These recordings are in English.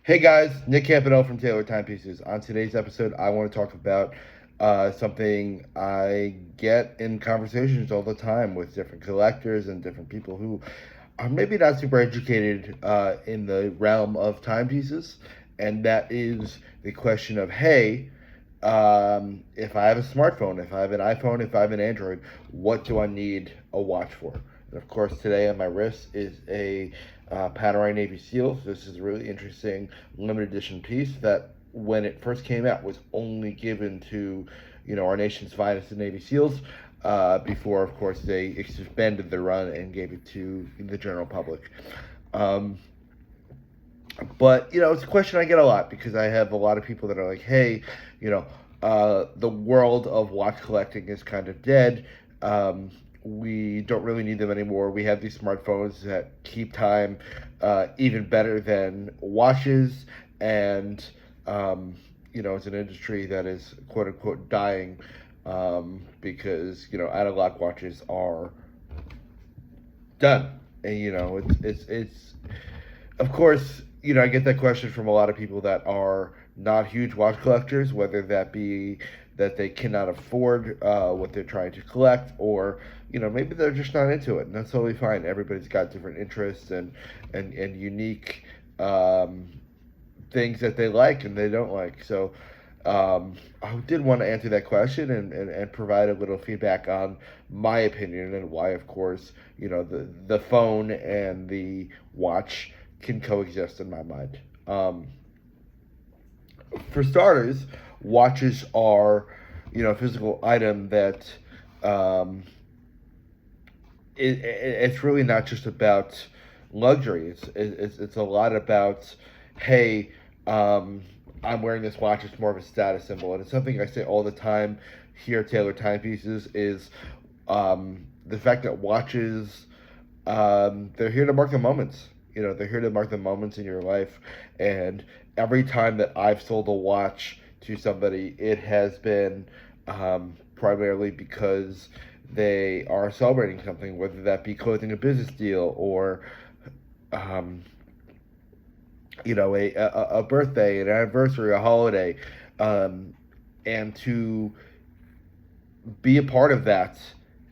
Hey guys, Nick Campanella from Taylor Timepieces. On today's episode, I want to talk about something I get in conversations all the time with different collectors and different people who are maybe not super educated in the realm of timepieces, and that is the question of, hey, if I have a smartphone, if I have an iPhone, if I have an Android, what do I need a watch for? And of course, today on my wrist is a Panerai Navy SEALs. This is a really interesting limited edition piece that, when it first came out, was only given to, our nation's finest Navy SEALs. Before, of course, they expanded the run and gave it to the general public. Um, but it's a question I get a lot because I have a lot of people that are like, "Hey, the world of watch collecting is kind of dead. We don't really need them anymore. We have these smartphones that keep time even better than watches, and it's an industry that is quote unquote dying because analog watches are done, and it's of course, I get that question from a lot of people that are not huge watch collectors, whether that be that they cannot afford what they're trying to collect, or maybe they're just not into it, and that's totally fine. Everybody's got different interests and unique things that they like and they don't like. So I did want to answer that question and provide a little feedback on my opinion and why, of course, the phone and the watch can coexist in my mind. For starters, watches are, a physical item that um, it's really not just about luxury. It's a lot about, hey, I'm wearing this watch. It's more of a status symbol, and it's something I say all the time here at Taylor Timepieces is the fact that watches, they're here to mark the moments. They're here to mark the moments in your life, and every time that I've sold a watch to somebody, it has been primarily because they are celebrating something, whether that be closing a business deal or um, a birthday, an anniversary, a holiday, um, and to be a part of that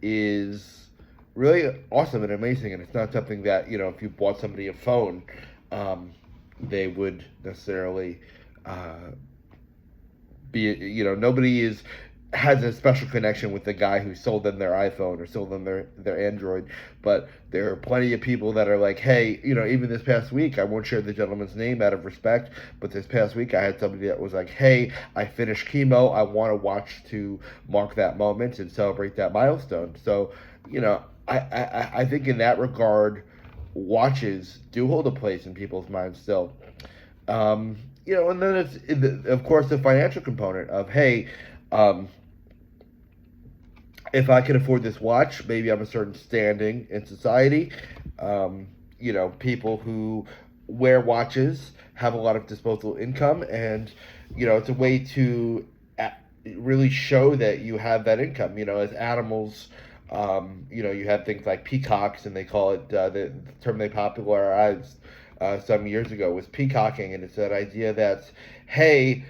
is really awesome and amazing. And it's not something that if you bought somebody a phone, um, they would necessarily uh, be. Nobody is has a special connection with the guy who sold them their iPhone or sold them their Android. But there are plenty of people that are like, hey, even this past week, I won't share the gentleman's name out of respect, but this past week I had somebody that was like, hey, I finished chemo. I want to watch to mark that moment and celebrate that milestone. So, I think in that regard, watches do hold a place in people's minds still. And then it's, of course, the financial component of, hey, um, if I can afford this watch, maybe I'm a certain standing in society. People who wear watches have a lot of disposable income, and it's a way to really show that you have that income. As animals, you have things like peacocks, and they call it the term they popularized some years ago was peacocking, and it's that idea that, hey,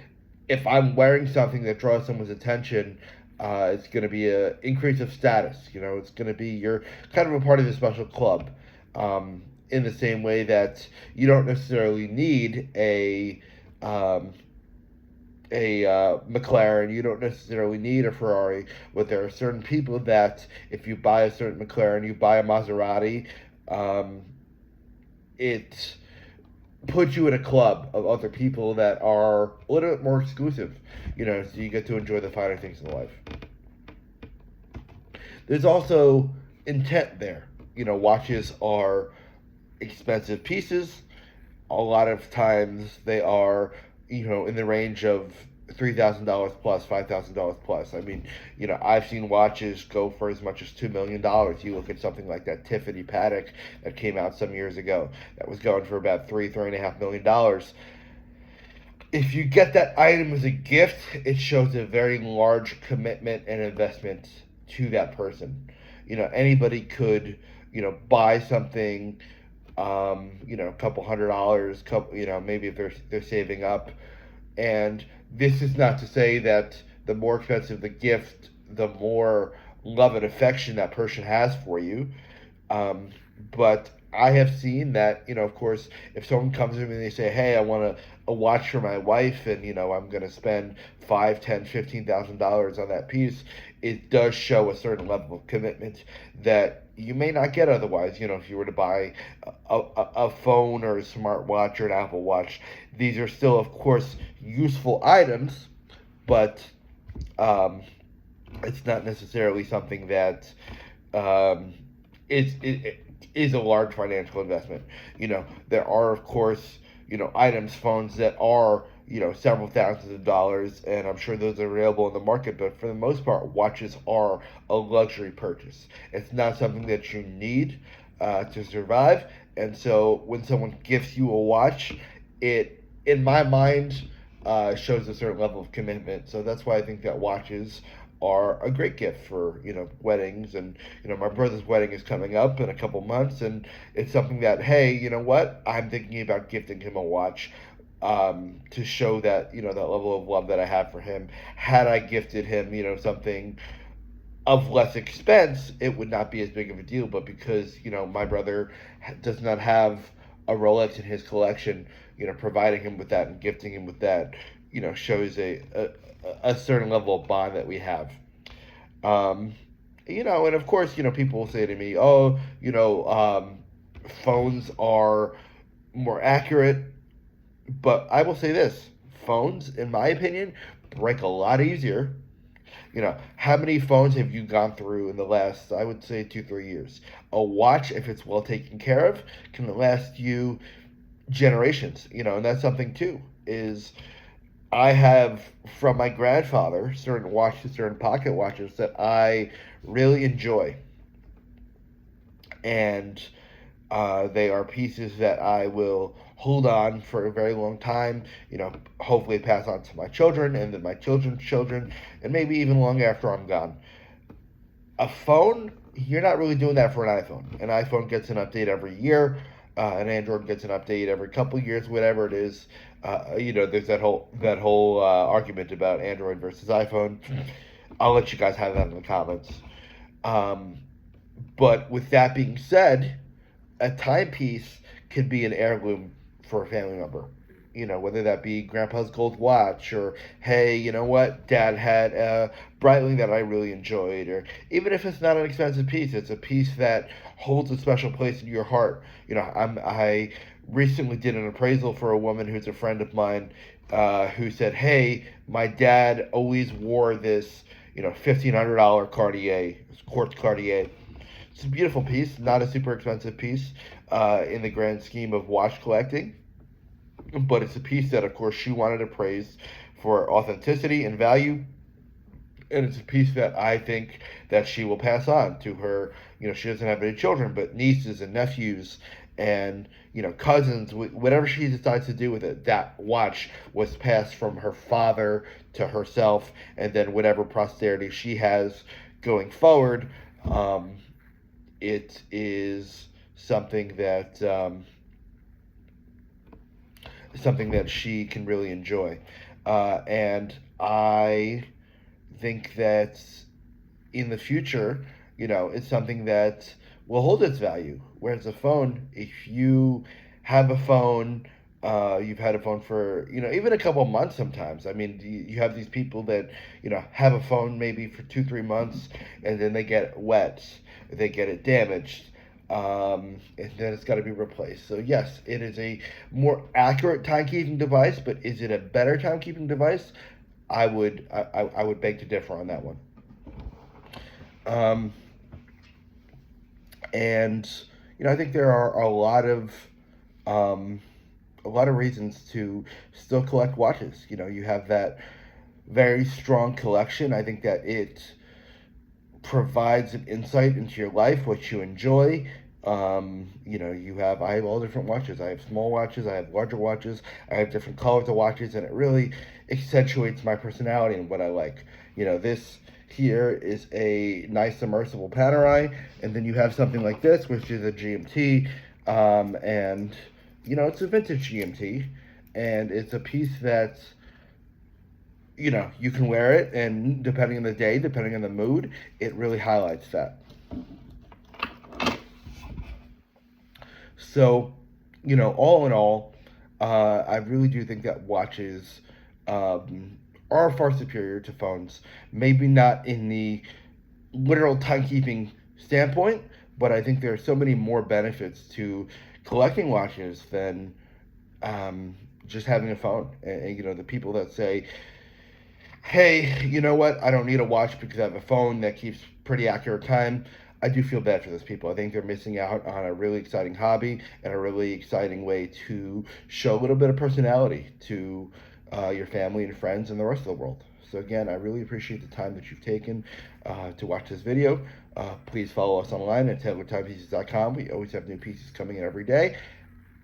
if I'm wearing something that draws someone's attention, it's going to be an increase of status. It's going to be you're kind of a part of a special club. In the same way that you don't necessarily need um, a McLaren, you don't necessarily need a Ferrari, but there are certain people that if you buy a certain McLaren, you buy a Maserati, um, it puts you in a club of other people that are a little bit more exclusive, so you get to enjoy the finer things in life. There's also intent there. Watches are expensive pieces. A lot of times they are, in the range of $3,000 plus, $5,000 plus. I mean, I've seen watches go for as much as $2 million. You look at something like that Tiffany Paddock that came out some years ago, that was going for about $3.5 million. If you get that item as a gift, it shows a very large commitment and investment to that person. Anybody could, buy something a couple $100, maybe if they're saving up. And this is not to say that the more expensive the gift, the more love and affection that person has for you. But I have seen that, of course, if someone comes to me and they say, "Hey, I want a watch for my wife, and I'm going to spend five, ten, $15,000 on that piece," it does show a certain level of commitment that you may not get otherwise. If you were to buy a phone or a smartwatch or an Apple Watch, these are still, of course, useful items, but um, it's not necessarily something that um, it is a large financial investment. There are, of course, items, phones that are, several thousands of dollars, and I'm sure those are available in the market, but for the most part, watches are a luxury purchase. It's not something that you need to survive, and so when someone gifts you a watch, it, in my mind, shows a certain level of commitment. So that's why I think that watches are a great gift for weddings. And my brother's wedding is coming up in a couple months, and it's something that, hey, you know what, I'm thinking about gifting him a watch, to show that that level of love that I have for him. Had I gifted him something of less expense, it would not be as big of a deal. But because my brother does not have a Rolex in his collection, providing him with that and gifting him with that, shows a certain level of bond that we have. Um, and of course, people will say to me, "Oh, phones are more accurate," but I will say this: phones, in my opinion, break a lot easier. How many phones have you gone through in the last, I would say, 2, 3 years? A watch, if it's well taken care of, can last you generations. And that's something too. Is I have from my grandfather certain watches, certain pocket watches that I really enjoy, and they are pieces that I will hold on for a very long time. Hopefully pass on to my children and then my children's children, and maybe even long after I'm gone. A phone, you're not really doing that for an iPhone. An iPhone gets an update every year. An Android gets an update every couple years, whatever it is. There's that whole argument about Android versus iPhone. I'll let you guys have that in the comments. Um, but with that being said, a timepiece can be an heirloom for a family member. Whether that be grandpa's gold watch, or hey, you know what, dad had a Breitling that I really enjoyed, or even if it's not an expensive piece, it's a piece that holds a special place in your heart. I recently did an appraisal for a woman who's a friend of mine, who said, "Hey, my dad always wore this, $1,500 Cartier, quartz Cartier." It's a beautiful piece, not a super expensive piece in the grand scheme of watch collecting, but it's a piece that, of course, she wanted to praise for authenticity and value, and it's a piece that I think that she will pass on to her. She doesn't have any children, but nieces and nephews and cousins, whatever she decides to do with it. That watch was passed from her father to herself, and then whatever posterity she has going forward. It is something that she can really enjoy, and I think that in the future, it's something that will hold its value. Whereas a phone, if you have a phone, you've had a phone for even a couple months sometimes. I mean, you have these people that have a phone maybe for 2, 3 months, and then they get wet, they get it damaged, and then it's got to be replaced. So yes, it is a more accurate timekeeping device, but is it a better timekeeping device? I would beg to differ on that one. Um, and I think there are um, a lot of reasons to still collect watches. You have that very strong collection. I think that it provides an insight into your life, what you enjoy. I have all different watches. I have small watches, I have larger watches, I have different colors of watches, and it really accentuates my personality and what I like. This here is a nice immersible Panerai, and then you have something like this, which is a GMT. And it's a vintage GMT, and it's a piece that's, you can wear it, and depending on the day, depending on the mood, it really highlights that. So, all in all, I really do think that watches are far superior to phones. Maybe not in the literal timekeeping standpoint, but I think there are so many more benefits to collecting watches than just having a phone. And the people that say, hey, you know what? I don't need a watch because I have a phone that keeps pretty accurate time. I do feel bad for those people. I think they're missing out on a really exciting hobby and a really exciting way to show a little bit of personality to your family and friends and the rest of the world. So again, I really appreciate the time that you've taken to watch this video. Please follow us online at TaylorTimepieces.com. We always have new pieces coming in every day.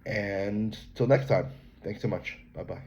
And till next time, thanks so much. Bye-bye.